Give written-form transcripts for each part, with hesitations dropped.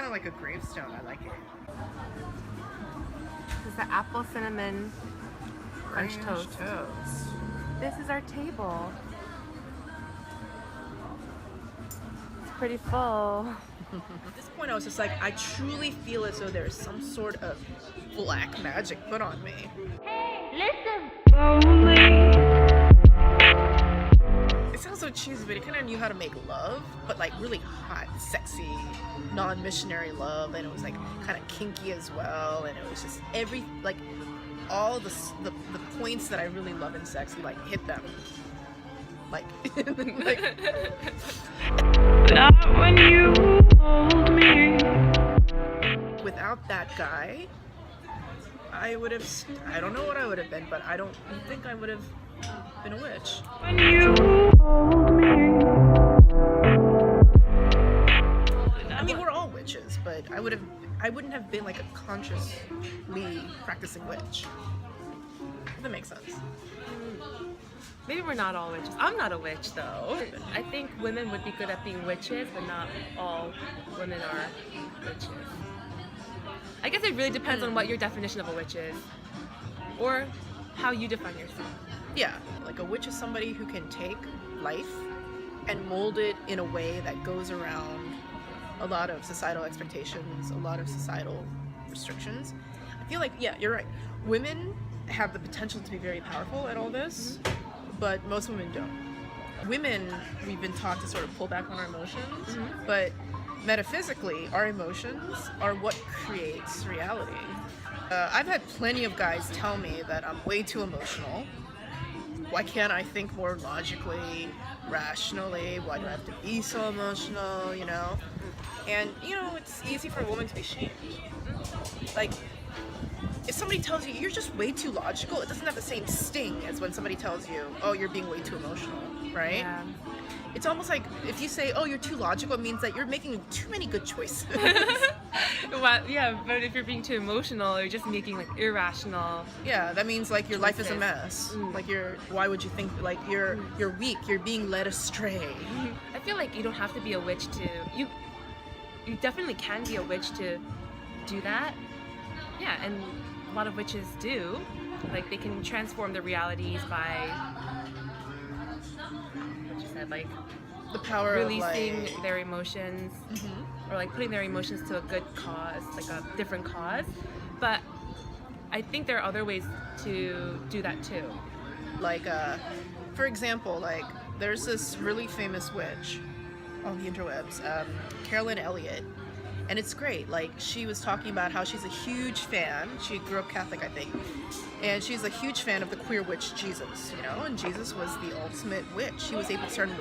kind of like a gravestone. I like it. This is the apple cinnamon French toast. This is our table. It's pretty full. At this point, I was just like, I truly feel as though there's some sort of black magic put on me. It sounds so cheesy, but it kind of knew how to make love, but like really hot, sexy, non-missionary love, and it was like kind of kinky as well, and it was just all the points that I really love in sex, we like hit them. Like, Not when you hold me. Without that guy, I don't know what I would have been, but I don't think I would have been a witch. When you hold me. I mean, we're all witches, but I wouldn't have been like a consciously practicing witch. If that makes sense. Maybe we're not all witches. I'm not a witch though. I think women would be good at being witches, but not all women are witches. I guess it really depends on what your definition of a witch is, or how you define yourself. Yeah, like a witch is somebody who can take life and mold it in a way that goes around a lot of societal expectations, a lot of societal restrictions. I feel like, yeah, you're right. Women have the potential to be very powerful at all this, but most women don't. Women, we've been taught to sort of pull back on our emotions, but metaphysically, our emotions are what creates reality. I've had plenty of guys tell me that I'm way too emotional. Why can't I think more logically, rationally? Why do I have to be so emotional, you know? And, you know, it's easy for a woman to be shamed. Like, if somebody tells you you're just way too logical, it doesn't have the same sting as when somebody tells you, oh, you're being way too emotional, right? Yeah. It's almost like if you say, oh, you're too logical, it means that you're making too many good choices. Well, yeah, but if you're being too emotional, you're just making like irrational. Yeah, that means like your life is a mess. Mm. Like why would you think like you're weak? You're being led astray. I feel like you don't have to be a witch to you definitely can be a witch to do that. Yeah, and a lot of witches do. Like they can transform their realities by what you said, like The power releasing of like, their emotions, or like putting their emotions to a good cause, like a different cause. But I think there are other ways to do that too. like for example, like there's this really famous witch on the interwebs, Carolyn Elliott, and it's great. Like she was talking about how she's a huge fan. She grew up Catholic, I think, and she's a huge fan of the queer witch Jesus, you know, and Jesus was the ultimate witch. He was able to turn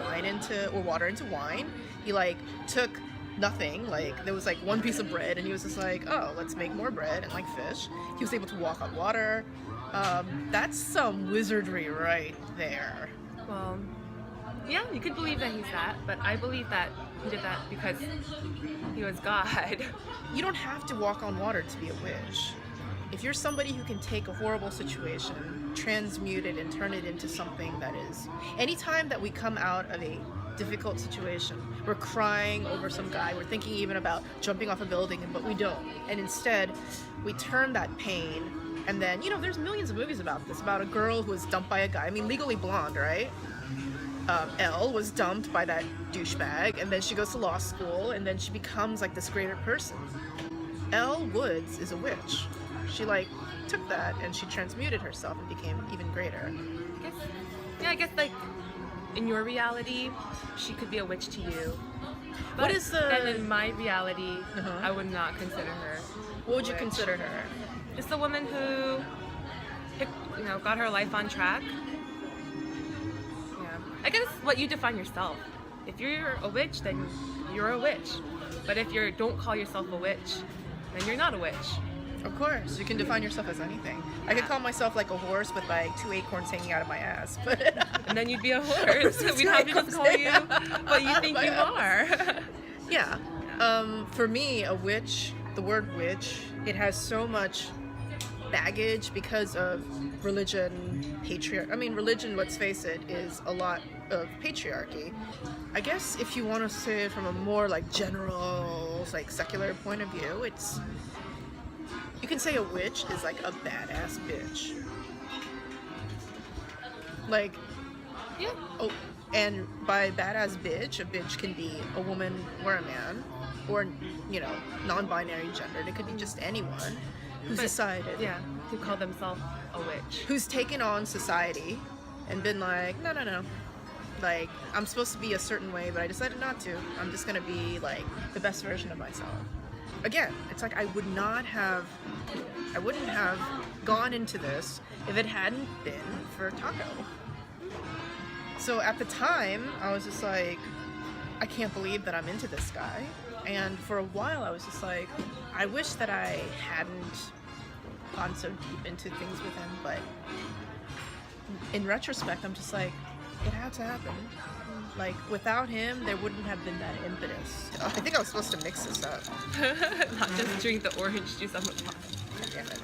water into wine. He like took nothing, like there was like one piece of bread and he was just like, oh, let's make more bread, and like fish. He was able to walk on water. That's some wizardry right there. Well, yeah, you could believe that he's that, but I believe that he did that because he was God. You don't have to walk on water to be a witch. If you're somebody who can take a horrible situation, transmute it, and turn it into something that is... Anytime that we come out of a difficult situation, we're crying over some guy, we're thinking even about jumping off a building, but we don't. And instead, we turn that pain, and then, you know, there's millions of movies about this, about a girl who was dumped by a guy. I mean, Legally Blonde, right? Elle was dumped by that douchebag, and then she goes to law school, and then she becomes like this greater person. Elle Woods is a witch. She like took that and she transmuted herself and became even greater. I guess like in your reality, she could be a witch to you. But What is the... then in my reality, I would not consider her. What would you witch. consider her? Just a woman who, got her life on track. I guess what you define yourself. If you're a witch, then you're a witch. But if you don't call yourself a witch, then you're not a witch. Of course, you can define yourself as anything. I could call myself like a horse with like 2 acorns hanging out of my ass, but... And then you'd be a horse. We'd have to just call you what you think you are. Yeah. For me, a witch, the word witch, it has so much baggage because of religion, religion, let's face it, is a lot of patriarchy. I guess if you want to say it from a more like general most like secular point of view, you can say a witch is like a badass bitch. Like, Yeah. oh, and by badass bitch, a bitch can be a woman or a man, or, you know, non-binary gendered. It could be just anyone who's But, decided, Yeah. To call themselves a witch. who's taken on society and been like, no. Like, I'm supposed to be a certain way, but I decided not to. I'm just gonna be like the best version of myself. Again, it's like I wouldn't have gone into this if it hadn't been for Taco. So at the time, I was just like, I can't believe that I'm into this guy. And for a while, I was just like, I wish that I hadn't gone so deep into things with him. But in retrospect, I'm just like, it had to happen. Like, without him, there wouldn't have been that impetus. I think I was supposed to mix this up. Not just drink the orange juice on the pot. Damn it.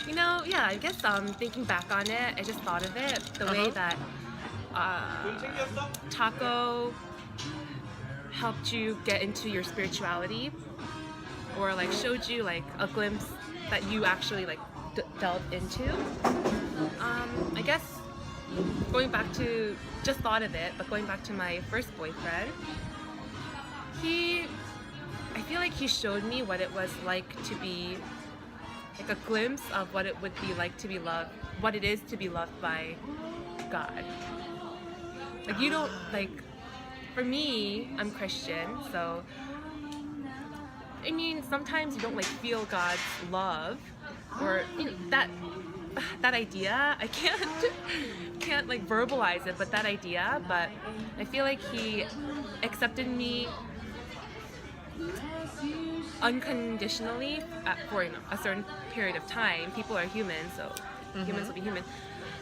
You know, yeah, I guess thinking back on it, I just thought of it the way that Taco helped you get into your spirituality, or like showed you like a glimpse that you actually like delved into. I guess going back to, just thought of it, but going back to my first boyfriend, I feel like he showed me what it was like to be, like a glimpse of what it would be like to be loved, what it is to be loved by God. Like, you don't, like, for me, I'm Christian, so, I mean, sometimes you don't, like, feel God's love, or, you know, that idea, I can't like verbalize it, but that idea, but I feel like he accepted me unconditionally for, you know, a certain period of time. People are human, so humans will be human,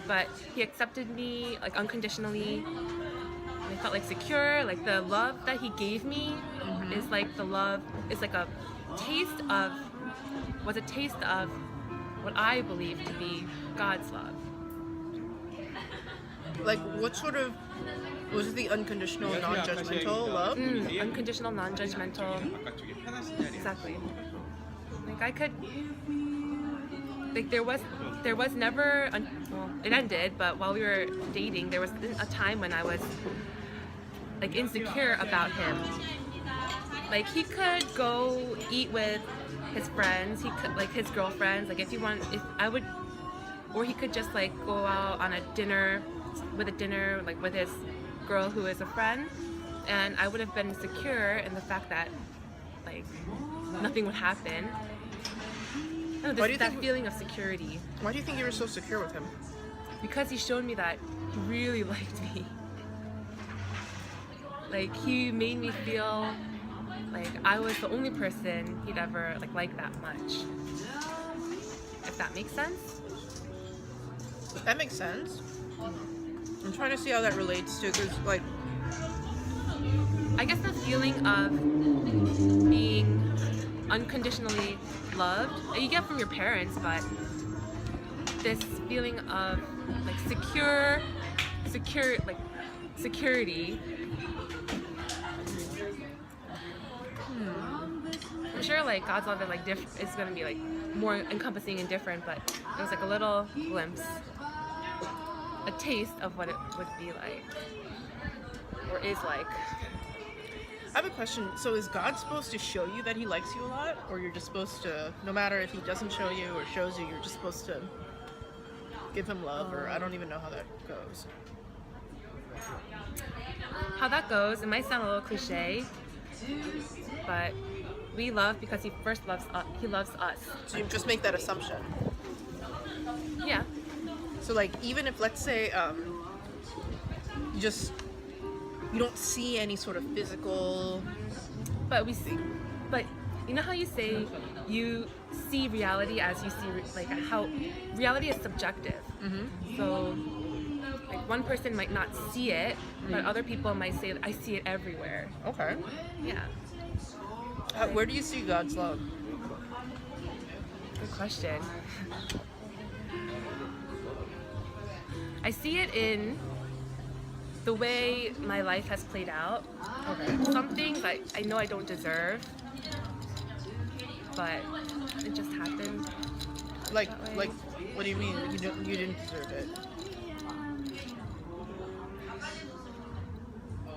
but he accepted me like unconditionally, and I felt like secure. Like, the love that he gave me is like the love, is like a taste of what I believe to be God's love. Like, what sort of, was it the unconditional, non-judgmental love? Unconditional, non-judgmental. Exactly. Like, I could, like, there was never, well, it ended, but while we were dating, there was a time when I was like insecure about him. Like, he could go eat with his friends, he could, like, his girlfriends, like, if I would, or he could just like go out on a dinner, like with his girl who is a friend, and I would have been secure in the fact that like nothing would happen. No, that feeling of security. Why do you think you were so secure with him? Because he showed me that he really liked me. Like, he made me feel like I was the only person he'd ever like that much. If that makes sense? That makes sense. I'm trying to see how that relates to, because, like, I guess the feeling of being unconditionally loved, you get from your parents, but this feeling of like security. I'm sure like God's love is like is gonna be like more encompassing and different, but it was like a little glimpse, a taste of what it would be like, or is like. I have a question. So is God supposed to show you that he likes you a lot? Or you're just supposed to, no matter if he doesn't show you or shows you, you're just supposed to give him love? Or I don't even know how that goes. How that goes, it might sound a little cliche, but we love because he first loves us. He loves us. So you just make that assumption. Yeah. So like, even if, let's say, you don't see any sort of physical, But you know how you say you see reality as you see, like, how reality is subjective. So like, one person might not see it, but other people might say, I see it everywhere. okay. Yeah. Where do you see God's love? Good question. I see it in the way my life has played out. Okay. Some things I know I don't deserve, but it just happened. Like, That way. like, what do you mean? You didn't deserve it.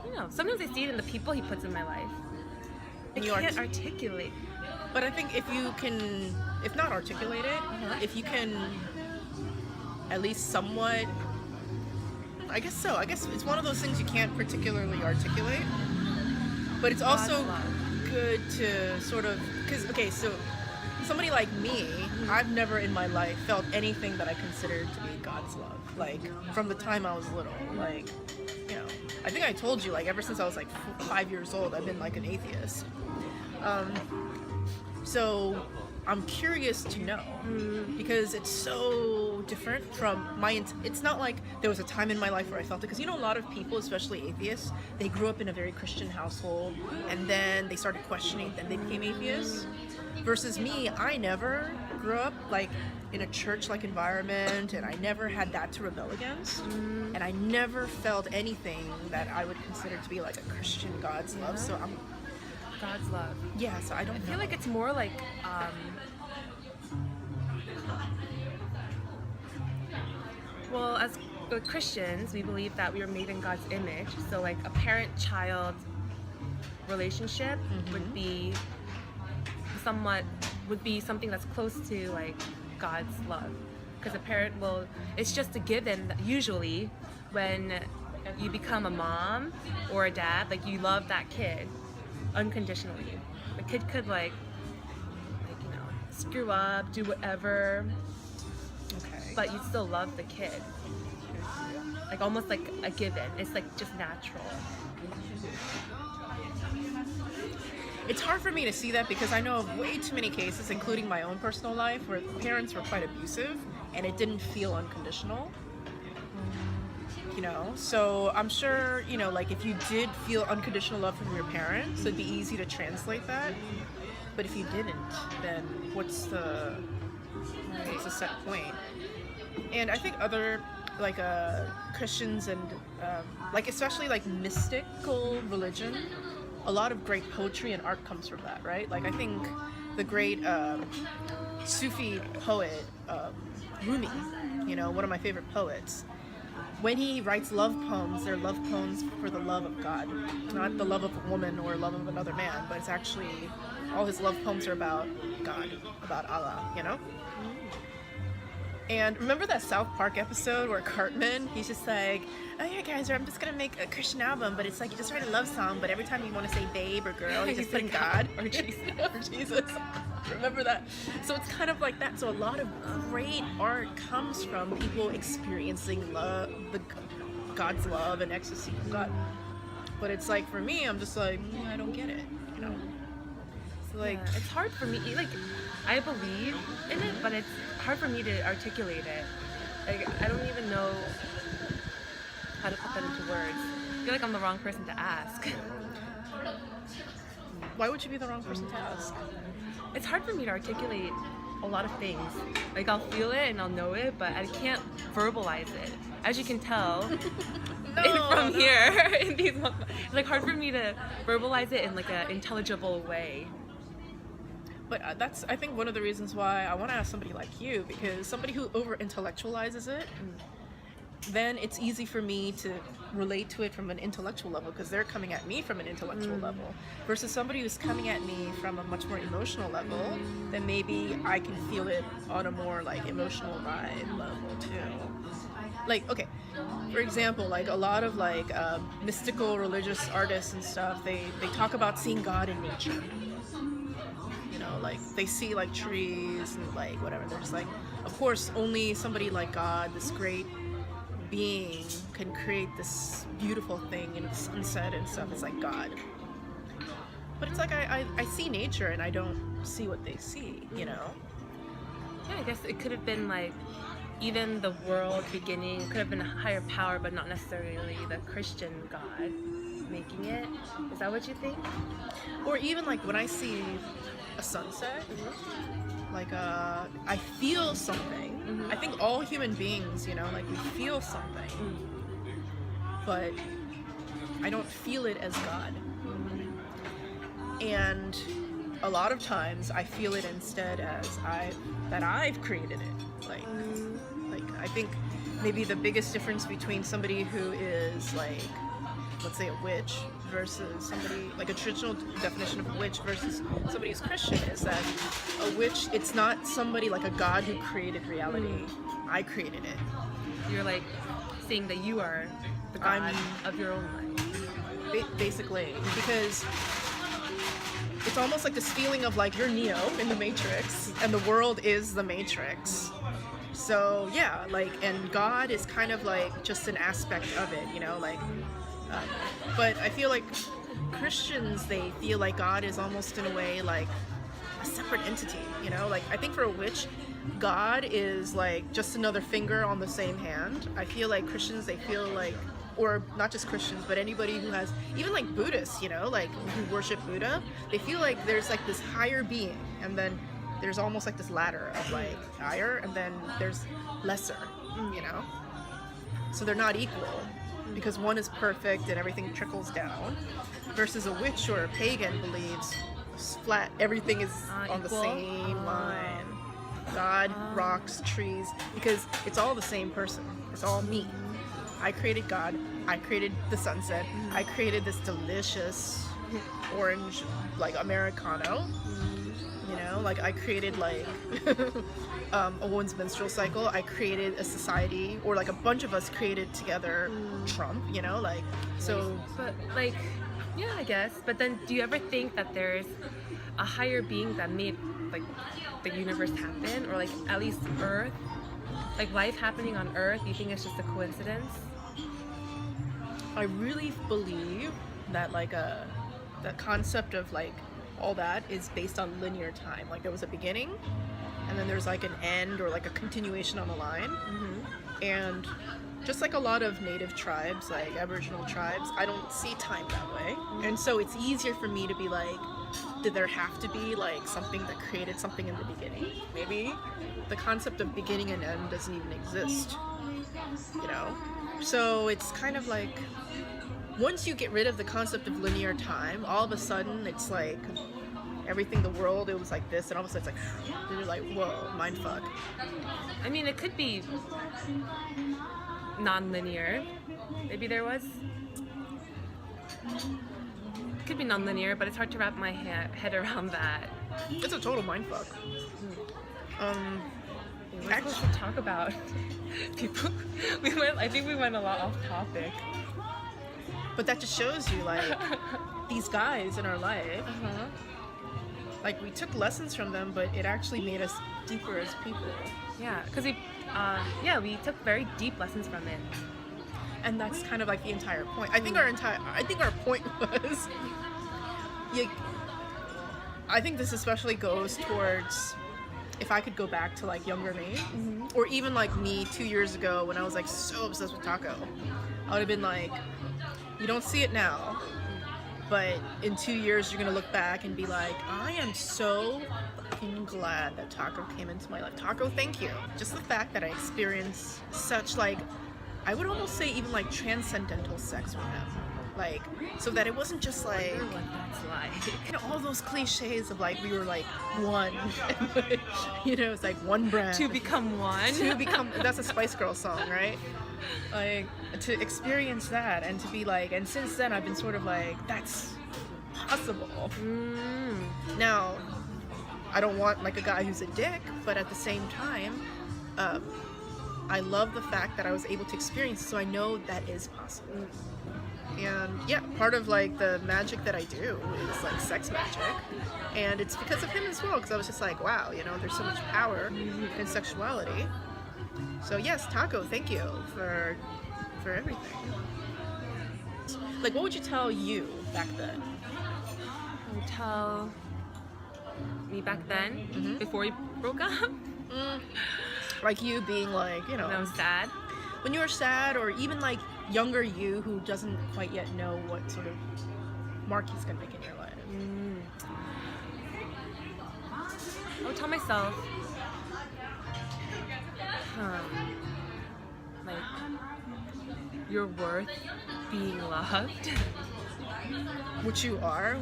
You know, sometimes I see it in the people he puts in my life. I You can't articulate. But I think if you can, if not articulate it, if you can at least somewhat, I guess so. I guess it's one of those things you can't particularly articulate. But it's also God's love. good to sort of, because, okay, so somebody like me, I've never in my life felt anything that I considered to be God's love. Like, from the time I was little. Like, you know, I think I told you, like, ever since I was like 5 years old, I've been like an atheist. So I'm curious to know because it's so different from it's not like there was a time in my life where I felt it, because you know a lot of people, especially atheists, they grew up in a very Christian household and then they started questioning, then they became atheists. Versus me, I never grew up like in a church-like environment, and I never had that to rebel against, and I never felt anything that I would consider to be like a Christian God's love. So I'm God's love. yeah, so I don't I know. feel like it's more like, well, as Christians, we believe that we were made in God's image. So like a parent-child relationship would be something that's close to like God's love. Because a parent it's just a given that usually when you become a mom or a dad, like you love that kid unconditionally. The kid could like you know, screw up, do whatever, Okay. but you still love the kid. Like almost like a given. It's like just natural. It's hard for me to see that because I know of way too many cases, including my own personal life, where parents were quite abusive and it didn't feel unconditional. You know, so I'm sure, you know, like if you did feel unconditional love from your parents, it'd be easy to translate that. But if you didn't, then what's the set point? And I think other like Christians and like especially like mystical religion, a lot of great poetry and art comes from that, right? Like I think the great Sufi poet Rumi, you know, one of my favorite poets, when he writes love poems, they're love poems for the love of God, not the love of a woman or love of another man, but it's actually all his love poems are about God, about Allah, you know? And remember that South Park episode where Cartman, he's just like, oh yeah guys, I'm just gonna make a Christian album, but it's like you just write a love song, but every time you want to say babe or girl, you just put in God or Jesus. Or Jesus. Remember that? So it's kind of like that. So a lot of great art comes from people experiencing love, God's love and ecstasy from God. But it's like for me, I'm just like, I don't get it, you know? So like, Yeah, it's hard for me. Like, I believe in it, but it's hard for me to articulate it. Like, I don't even know how to put that into words. I feel like I'm the wrong person to ask. why would you be the wrong person to ask? It's hard for me to articulate a lot of things. Like, I'll feel it and I'll know it, but I can't verbalize it. As you can tell from here, in these, it's like hard for me to verbalize it in like an intelligible way. But that's, I think, one of the reasons why I want to ask somebody like you, because somebody who over-intellectualizes it, then it's easy for me to relate to it from an intellectual level, because they're coming at me from an intellectual level, versus somebody who's coming at me from a much more emotional level, then maybe I can feel it on a more, like, emotional vibe level, too. Like, okay, for example, like, a lot of, like, mystical religious artists and stuff, they talk about seeing God in nature. Like they see like trees and like whatever. They're just like, of course, only somebody like God, this great being, can create this beautiful thing in the sunset and stuff. It's like God. But it's like I see nature and I don't see what they see, you know? Yeah, I guess it could have been like even the world beginning could have been a higher power, but not necessarily the Christian God making it. Is that what you think? Or even like when I see a sunset, like I feel something. I think all human beings, you know, like we feel something, but I don't feel it as God. And a lot of times I feel it instead as I've created it. Like I think maybe the biggest difference between somebody who is like, let's say, a witch versus somebody like a traditional definition of a witch versus somebody who's Christian is that a witch, it's not somebody like a god who created reality. I created it. You're like saying that you are the god of your own life. Basically, because it's almost like this feeling of like you're Neo in the Matrix and the world is the Matrix. So yeah, like, and God is kind of like just an aspect of it, you know, like, but I feel like Christians, they feel like God is almost in a way like a separate entity, you know, like I think for a witch, God is like just another finger on the same hand. I feel like Christians, they feel like, or not just Christians, but anybody who has, even like Buddhists, you know, like who worship Buddha, they feel like there's like this higher being, and then there's almost like this ladder of like higher, and then there's lesser, you know? So they're not equal, because one is perfect and everything trickles down, versus a witch or a pagan believes flat, everything is on the same line. God, rocks, trees, because it's all the same person. It's all me. I created God. I created the sunset. I created this delicious orange, like Americano. You know, like I created like a woman's menstrual cycle. I created a society, or like a bunch of us created together Trump. You know, like so. But like, yeah, I guess. But then, do you ever think that there's a higher being that made like the universe happen, or like at least Earth, like life happening on Earth? You think it's just a coincidence? I really believe that like the concept of like all that is based on linear time. Like there was a beginning, and then there's like an end or like a continuation on the line. And just like a lot of native tribes, like Aboriginal tribes, I don't see time that way. And so it's easier for me to be like, did there have to be like something that created something in the beginning? Maybe the concept of beginning and end doesn't even exist, you know? So it's kind of like, once you get rid of the concept of linear time, all of a sudden it's like everything, the world, it was like this, and all of a sudden it's like, and you're like, whoa, mindfuck. I mean, it could be non-linear. Maybe there was. It could be non-linear, but it's hard to wrap my head around that. It's a total mindfuck. We're supposed to talk about people. I think we went a lot off topic. But that just shows you, like, these guys in our life, like, we took lessons from them, but it actually made us deeper as people. Yeah, because we took very deep lessons from it. And that's kind of like the entire point. I think our point was, I think this especially goes towards, if I could go back to like younger me, or even like me 2 years ago when I was like so obsessed with taco, I would have been like, you don't see it now, but in 2 years you're gonna look back and be like, I am so fucking glad that taco came into my life. Taco, thank you. Just the fact that I experienced such like, I would almost say even like transcendental sex with him. Like, so that it wasn't just like, What that's like. you know, all those cliches of like, we were like one, you know, it's like one brand. To become one. That's a Spice Girls song, right? Like, to experience that and to be like, and since then I've been sort of like, that's possible. Now, I don't want like a guy who's a dick, but at the same time, I love the fact that I was able to experience, so I know that is possible. And yeah, part of like the magic that I do is like sex magic, and it's because of him as well, because I was just like, wow, you know, there's so much power in sexuality. So yes, Taco, thank you for everything. Like, what would you tell you back then? I would tell me back then, before we broke up. Like you being like, you know, When I was sad. when you were sad, or even like younger you who doesn't quite yet know what sort of mark he's gonna make in your life. I would tell myself, like, you're worth being loved. which you are,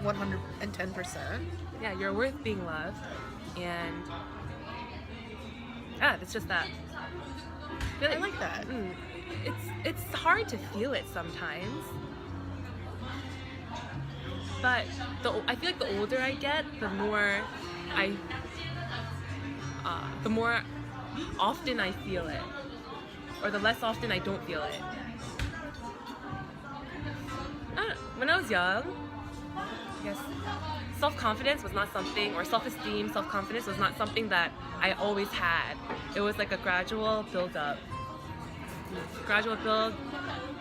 110%. Yeah, you're worth being loved, and it's just that. I like that. It's hard to feel it sometimes, but I feel like the older I get, the more often I feel it, or the less often I don't feel it. When I was young, I guess self-confidence was not something, or self-esteem, self-confidence was not something that I always had. It was like a gradual build-up. Gradual build,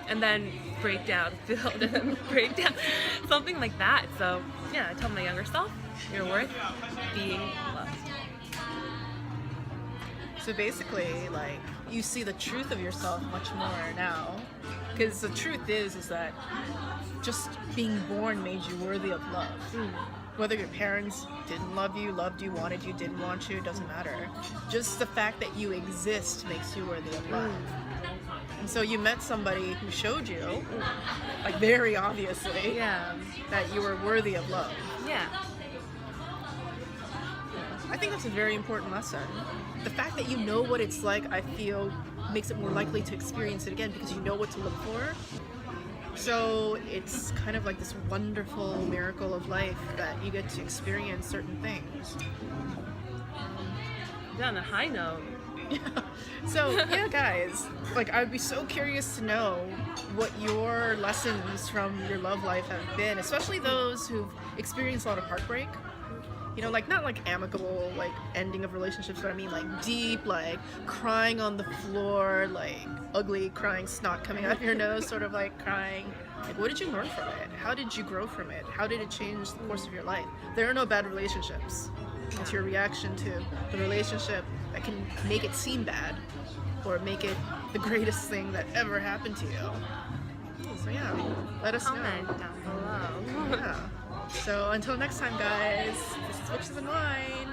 and then breakdown, build, and then breakdown. Something like that. So, yeah, I tell my younger self, you're worth being loved. So basically, like, you see the truth of yourself much more now. Because the truth is that just being born made you worthy of love. Whether your parents didn't love you, loved you, wanted you, didn't want you, doesn't matter. Just the fact that you exist makes you worthy of love. And so you met somebody who showed you, like very obviously, that you were worthy of love. Yeah. I think that's a very important lesson. The fact that you know what it's like, I feel, makes it more likely to experience it again because you know what to look for. So it's kind of like this wonderful miracle of life that you get to experience certain things. Yeah, on a high note. So, yeah, guys, like, I'd be so curious to know what your lessons from your love life have been, especially those who've experienced a lot of heartbreak. You know, like, not like amicable, like, ending of relationships, but I mean, like, deep, like, crying on the floor, like, ugly crying, snot coming out of your nose, sort of like crying. Like, what did you learn from it? How did you grow from it? How did it change the course of your life? There are no bad relationships. It's your reaction to the relationship that can make it seem bad or make it the greatest thing that ever happened to you. So yeah, let us Comment know. down below. Yeah. So until next time, guys, this is Witches and Wine.